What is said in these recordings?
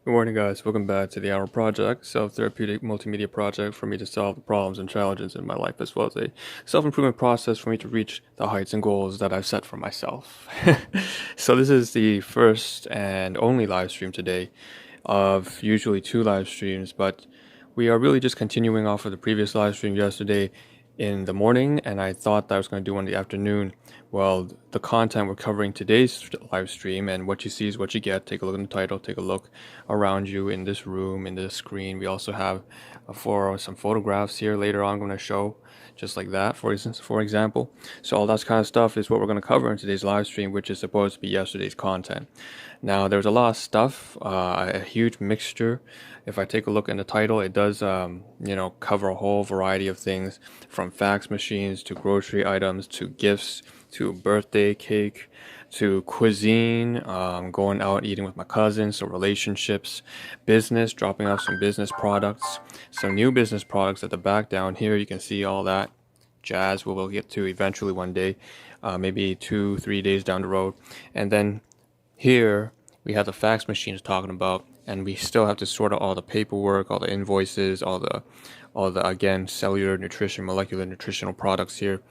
Good morning, guys. Welcome back to the Ahn Rho Project, self-therapeutic multimedia project for me to solve the problems and challenges in my life, as well as a self-improvement process for me to reach the heights and goals that I've set for myself. So this is the first and only live stream today of usually two live streams, but we are really just continuing off of the previous live stream yesterday in the morning, and I thought that I was going to do one in the afternoon. Well, the content we're covering today's live stream, and what you see is what you get. Take a look in the title, take a look around you in this room, in this screen. We also have for some photographs here later on I'm going to show, just like that, for example. So all that kind of stuff is what we're going to cover in today's live stream, which is supposed to be yesterday's content. Now, there's a lot of stuff, a huge mixture. If I take a look in the title, it does, cover a whole variety of things, from fax machines to grocery items to gifts to birthday cake to cuisine, going out eating with my cousins, so relationships, business, dropping off some business products, some new business products at the back down here. You can see all that jazz we'll get to eventually one day, maybe 2-3 days down the road. And then here we have the fax machines talking about, and we still have to sort out all the paperwork, all the invoices, all the again cellular nutrition, molecular nutritional products here,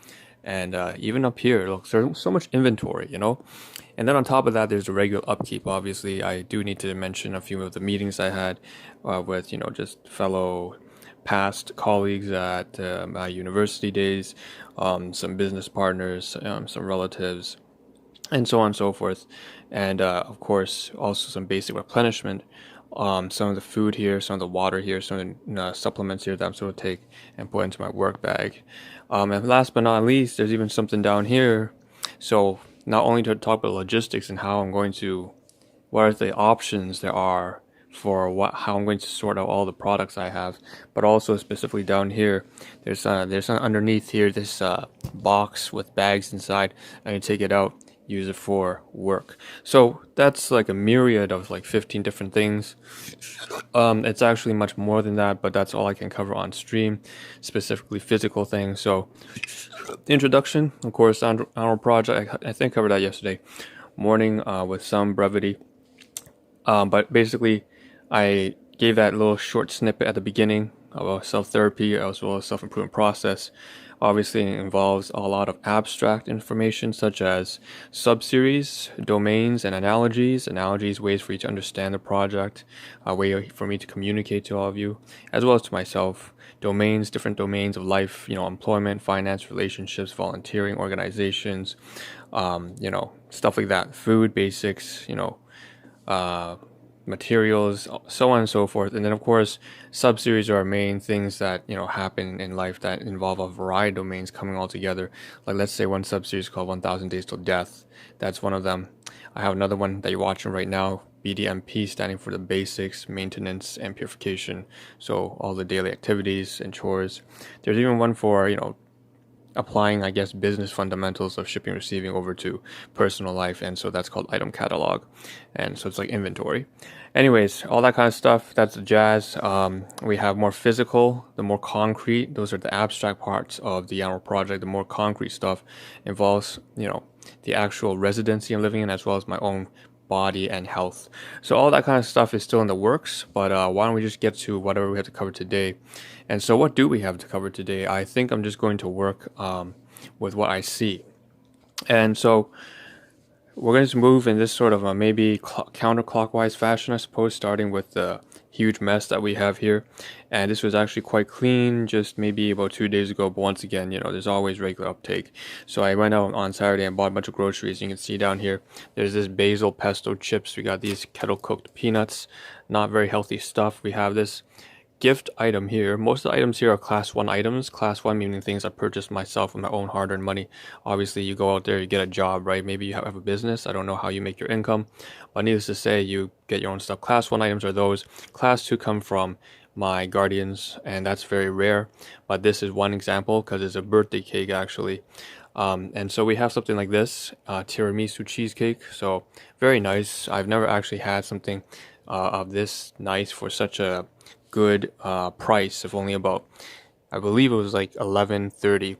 and even up here, look, there's so much inventory, And then on top of that, there's the regular upkeep. Obviously, I do need to mention a few of the meetings I had with just fellow past colleagues at my university days, some business partners, some relatives, and so on and so forth. And of course, also some basic replenishment. Some of the food here, some of the water here, some of the supplements here that I'm supposed to take and put into my work bag. And last but not least, there's even something down here. So not only to talk about logistics and what are the options there are for how I'm going to sort out all the products I have, but also specifically down here, there's underneath here this box with bags inside. I can take it out, use it for work. So that's like a myriad of like 15 different things. It's actually much more than that, but that's all I can cover on stream, specifically physical things. So the introduction, of course, Ahn Rho Project, I think covered that yesterday morning with some brevity. But basically, I gave that little short snippet at the beginning about self-therapy as well as self-improvement process. Obviously, it involves a lot of abstract information such as subseries, domains, and analogies. Analogies, ways for you to understand the project, a way for me to communicate to all of you, as well as to myself. Domains, different domains of life, employment, finance, relationships, volunteering, organizations, stuff like that. Food basics, materials, so on and so forth. And then of course, subseries are main things that happen in life that involve a variety of domains coming all together. Like, let's say one subseries called 1000 Days Till Death. That's one of them. I have another one that you're watching right now, BDMP, standing for the basics, maintenance, and purification. So all the daily activities and chores. There's even one for applying, I guess, business fundamentals of shipping, receiving over to personal life. And so that's called item catalog. And so it's like inventory. Anyways, all that kind of stuff, that's the jazz. We have more physical, the more concrete. Those are the abstract parts of the Ahn Rho Project. The more concrete stuff involves, the actual residency I'm living in, as well as my own body and health. So all that kind of stuff is still in the works, but why don't we just get to whatever we have to cover today. And so what do we have to cover today? I think I'm just going to work with what I see. And so we're going to move in this sort of a maybe counterclockwise fashion, I suppose, starting with the huge mess that we have here. And this was actually quite clean just maybe about 2 days ago, but once again, there's always regular uptake. So I went out on Saturday and bought a bunch of groceries. You can see down here there's this basil pesto chips, we got these kettle cooked peanuts, not very healthy stuff. We have this gift item here. Most of the items here are class 1 items. Class 1 meaning things I purchased myself with my own hard-earned money. Obviously, you go out there, you get a job, right? Maybe you have a business. I don't know how you make your income, but needless to say, you get your own stuff. Class 1 items are those. Class 2 come from my guardians, and that's very rare. But this is one example because it's a birthday cake, actually. And so we have something like this, tiramisu cheesecake. So very nice. I've never actually had something of this nice for such a good price of only about I believe it was like 11.30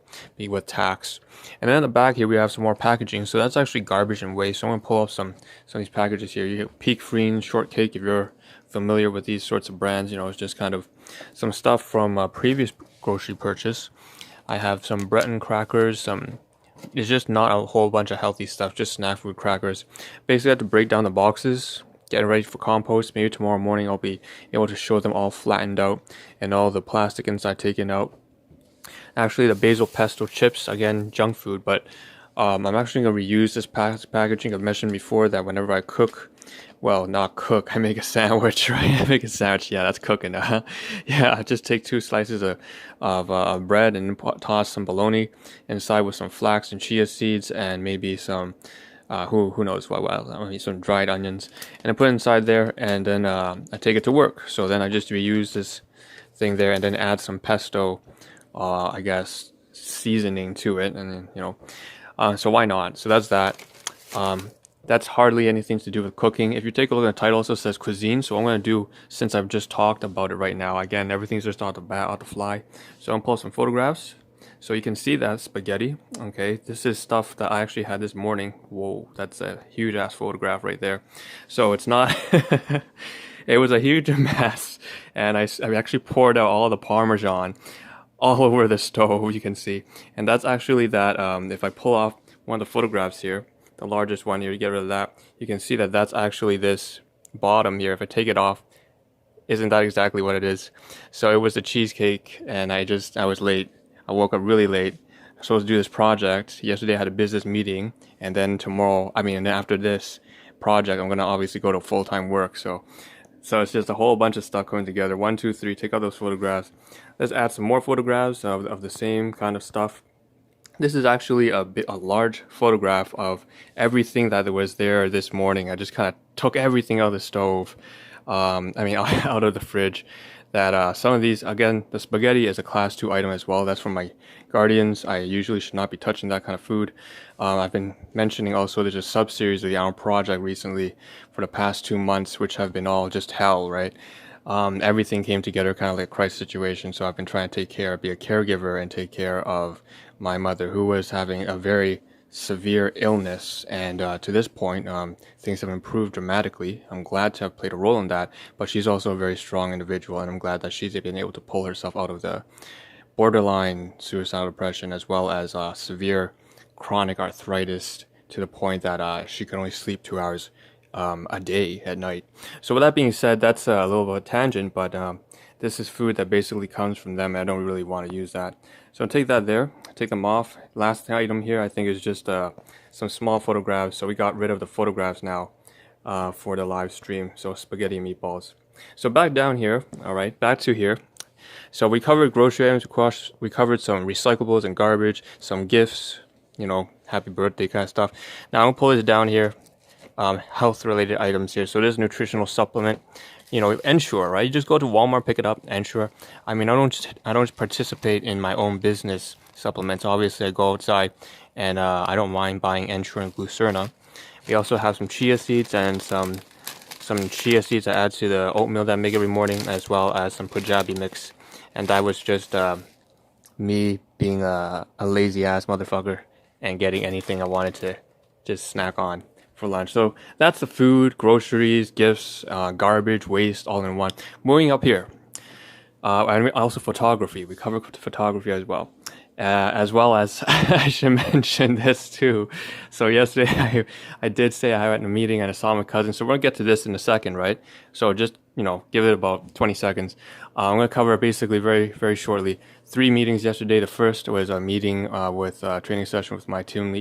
with tax. And then in the back here we have some more packaging. So that's actually garbage and waste. So I'm gonna pull up some of these packages here. You get Peak Freen shortcake if you're familiar with these sorts of brands. It's just kind of some stuff from a previous grocery purchase. I have some Breton crackers, it's just not a whole bunch of healthy stuff, just snack food crackers. Basically, I have to break down the boxes, get ready for compost. Maybe tomorrow morning I'll be able to show them all flattened out and all the plastic inside taken out. Actually, the basil pesto chips, again, junk food, but I'm actually going to reuse this packaging. I've mentioned before that whenever I cook, well, not cook, I make a sandwich, right? I make a sandwich, yeah, that's cooking. Yeah, I just take 2 slices of bread and toss some bologna inside with some flax and chia seeds and maybe some, who knows what, I mean, some dried onions. And I put it inside there, and then I take it to work. So then I just reuse this thing there and then add some pesto, I guess, seasoning to it, and then, so why not? So that's that. That's hardly anything to do with cooking. If you take a look at the title, it also says cuisine. So I'm going to do, since I've just talked about it right now, again, everything's just out the fly. So I'm going to pull some photographs. So you can see that spaghetti. Okay, this is stuff that I actually had this morning. Whoa, that's a huge ass photograph right there. So it's not, it was a huge mess. And I actually poured out all the Parmesan all over the stove, you can see. And that's actually that, if I pull off one of the photographs here, the largest one here, you get rid of that, you can see that that's actually this bottom here. If I take it off, isn't that exactly what it is? So it was the cheesecake, and I was late. I woke up really late. I was supposed to do this project. Yesterday I had a business meeting, and then and then after this project, I'm gonna obviously go to full-time work. So it's just a whole bunch of stuff coming together. 1, 2, 3, take out those photographs. Let's add some more photographs of the same kind of stuff. This is actually a large photograph of everything that was there this morning. I just kind of took everything out of the stove, out of the fridge. That some of these, again, the spaghetti is a class 2 item as well. That's from my guardians. I usually should not be touching that kind of food. I've been mentioning also there's a sub-series of the Ahn Rho Project recently for the past 2 months, which have been all just hell, right? Everything came together kind of like a crisis situation. So I've been trying to be a caregiver and take care of my mother, who was having a very severe illness, and to this point, things have improved dramatically. I'm glad to have played a role in that, but she's also a very strong individual, and I'm glad that she's been able to pull herself out of the borderline suicidal depression, as well as severe chronic arthritis, to the point that she can only sleep 2 hours a day at night. So with that being said, that's a little bit of a tangent, but this is food that basically comes from them, and I don't really want to use that. So take that there, take them off. Last item here I think is just some small photographs. So we got rid of the photographs now for the live stream. So spaghetti and meatballs. So back down here, all right, back to here. So we covered grocery items, we covered some recyclables and garbage, some gifts, happy birthday kind of stuff. Now I'm gonna pull this down here, health related items here. So this nutritional supplement. Ensure, right? You just go to Walmart, pick it up, Ensure. I don't participate in my own business supplements. Obviously, I go outside, and I don't mind buying Ensure and Glucerna. We also have some chia seeds and some chia seeds I add to the oatmeal that I make every morning, as well as some Punjabi mix. And that was just me being a lazy ass motherfucker and getting anything I wanted to just snack on for lunch. So that's the food, groceries, gifts, garbage, waste, all in one. Moving up here, and also photography. We covered photography as well. As well as I should mention this too. So yesterday I did say I had a meeting and I saw my cousin. So we're gonna get to this in a second, right? So just give it about 20 seconds. I'm gonna cover basically very, very shortly 3 meetings yesterday. The first was a meeting with a training session with my team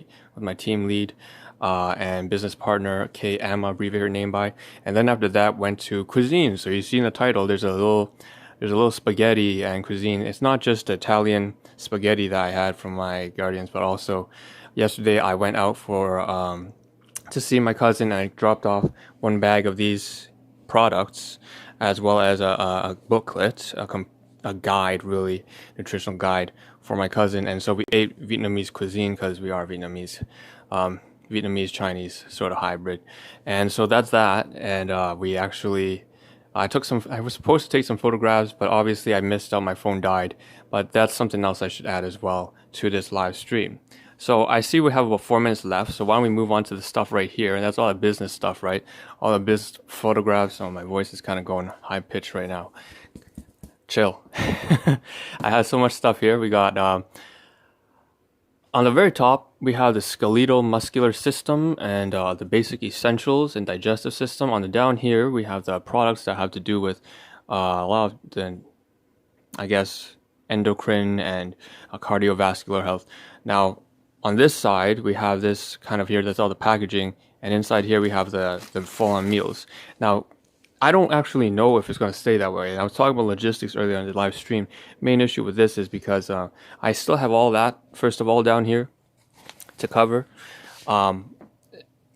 lead. And business partner KM, abbreviate her name by. And then after that went to cuisine. So you see in the title there's a little spaghetti and cuisine. It's not just Italian spaghetti that I had from my guardians, but also yesterday I went out to see my cousin, and I dropped off 1 bag of these products, as well as a booklet, a guide, really nutritional guide for my cousin. And so we ate Vietnamese cuisine because we are Vietnamese. Vietnamese Chinese sort of hybrid. And so that's that. And we actually I was supposed to take some photographs, but obviously I missed out. My phone died. But that's something else I should add as well to this live stream. So I see we have about 4 minutes left. So why don't we move on to the stuff right here? And that's all the business stuff, right? All the business photographs. Oh, my voice is kind of going high pitched right now. Chill. I have so much stuff here. We got on the very top, we have the skeletal muscular system and the basic essentials and digestive system. On the down here, we have the products that have to do with a lot of the, I guess, endocrine and cardiovascular health. Now, on this side, we have this kind of here, that's all the packaging. And inside here, we have the full-on meals. Now, I don't actually know if it's going to stay that way. I was talking about logistics earlier on the live stream. Main issue with this is because I still have all that, first of all, down here to cover. I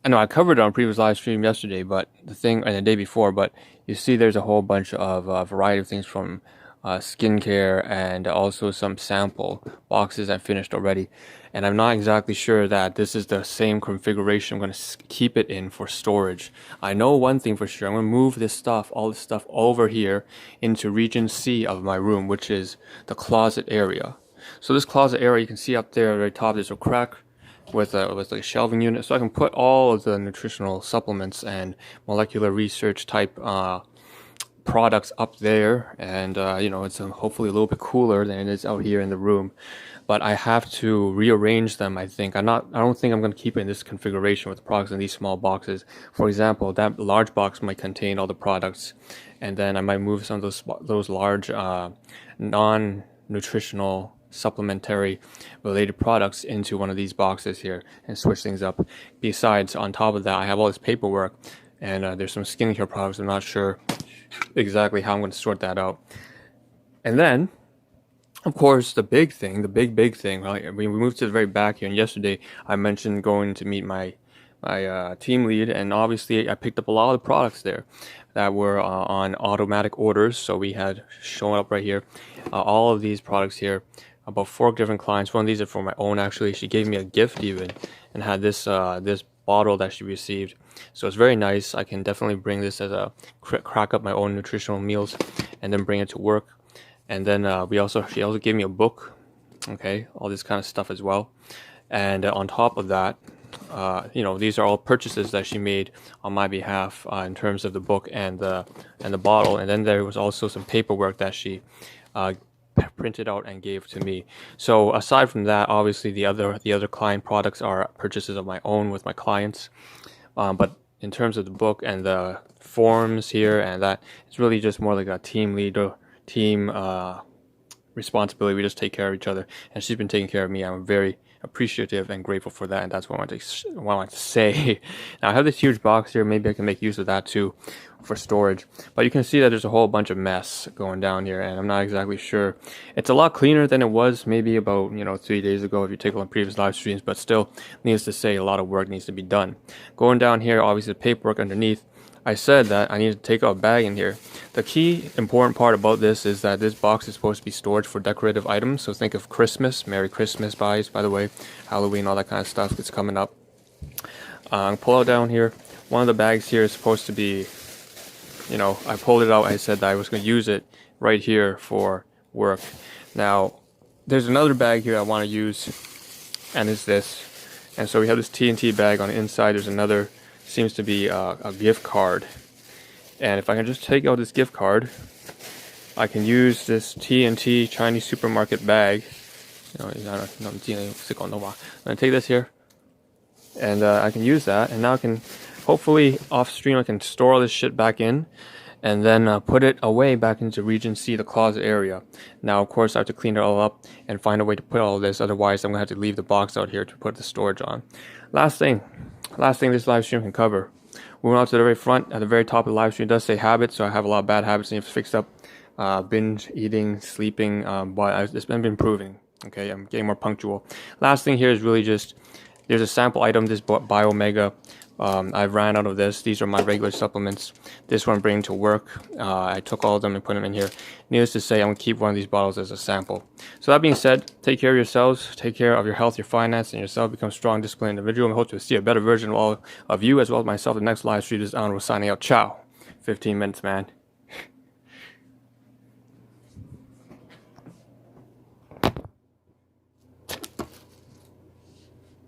know I covered it on a previous live stream yesterday, but and the day before, but you see there's a whole bunch of variety of things from skincare and also some sample boxes I finished already. And I'm not exactly sure that this is the same configuration I'm going to keep it in for storage. I know one thing for sure. I'm going to move this stuff, all this stuff over here into region C of my room, which is the closet area. So this closet area, you can see up there at the very top, there's a crack with a shelving unit. So I can put all of the nutritional supplements and molecular research type products up there, and you know, it's hopefully a little bit cooler than it is out here in the room. But I have to rearrange them. I don't think I'm going to keep it in this configuration with the products in these small boxes. For example, that large box might contain all the products, and then I might move some of those large non-nutritional supplementary related products into one of these boxes here and switch things up. Besides, on top of that, I have all this paperwork, and there's some skincare products. I'm not sure exactly how I'm going to sort that out. And then, of course, the big thing, big thing, right? We moved to the very back here, and yesterday I mentioned going to meet my team lead, and obviously I picked up a lot of the products there that were on automatic orders. So we had shown up right here, all of these products here, about 4 different clients. One of these are for my own, actually. She gave me a gift even, and had this this bottle that she received. So it's very nice. I can definitely bring this as a crack up my own nutritional meals, and then bring it to work. And then she also gave me a book, okay, all this kind of stuff as well. And on top of that, you know, these are all purchases that she made on my behalf in terms of the book and the bottle. And then there was also some paperwork that she printed out and gave to me. So aside from that, obviously the other client products are purchases of my own with my clients. But in terms of the book and the forms here and that, it's really just more like a team leader, team responsibility. We just take care of each other, and she's been taking care of me. I'm very appreciative and grateful for that, and that's what I want to say. Now I have this huge box here. Maybe I can make use of that too for storage. But you can see that there's a whole bunch of mess going down here, and I'm not exactly sure. It's a lot cleaner than it was maybe about 3 days ago if you take a look at previous live streams, but still, needless to say, a lot of work needs to be done. Going down here, obviously the paperwork underneath. I said that I need to take out a bag in here. The key important part about this is that this box is supposed to be storage for decorative items. So think of Christmas, Merry Christmas buys, by the way, Halloween, all that kind of stuff that's coming up. Pull out down here. One of the bags here is supposed to be, I pulled it out. I said that I was going to use it right here for work. Now, there's another bag here I want to use, and it's this. And so we have this TNT bag on the inside. There's another, seems to be a gift card. And if I can just take out this gift card, I can use this TNT Chinese supermarket bag. I'm going to take this here, and I can use that. And now I can, hopefully off stream, I can store all this shit back in, and then put it away back into region C, the closet area. Now, of course, I have to clean it all up and find a way to put all this. Otherwise, I'm going to have to leave the box out here to put the storage on. Last thing this live stream can cover. Moving on to the very front, at the very top of the live stream, it does say habits, so I have a lot of bad habits I need to fix up. Binge eating, sleeping, but it's been improving. Okay, I'm getting more punctual. Last thing here is really just, there's a sample item, this Biomega. I've ran out of this. These are my regular supplements. This one I'm bringing to work. I took all of them and put them in here. Needless to say, I'm going to keep one of these bottles as a sample. So that being said, take care of yourselves, take care of your health, your finance, and yourself. Become a strong, disciplined individual. I hope to see a better version of all of you as well as myself. The next live stream is Ahn Rho signing out. Ciao. 15 minutes, man.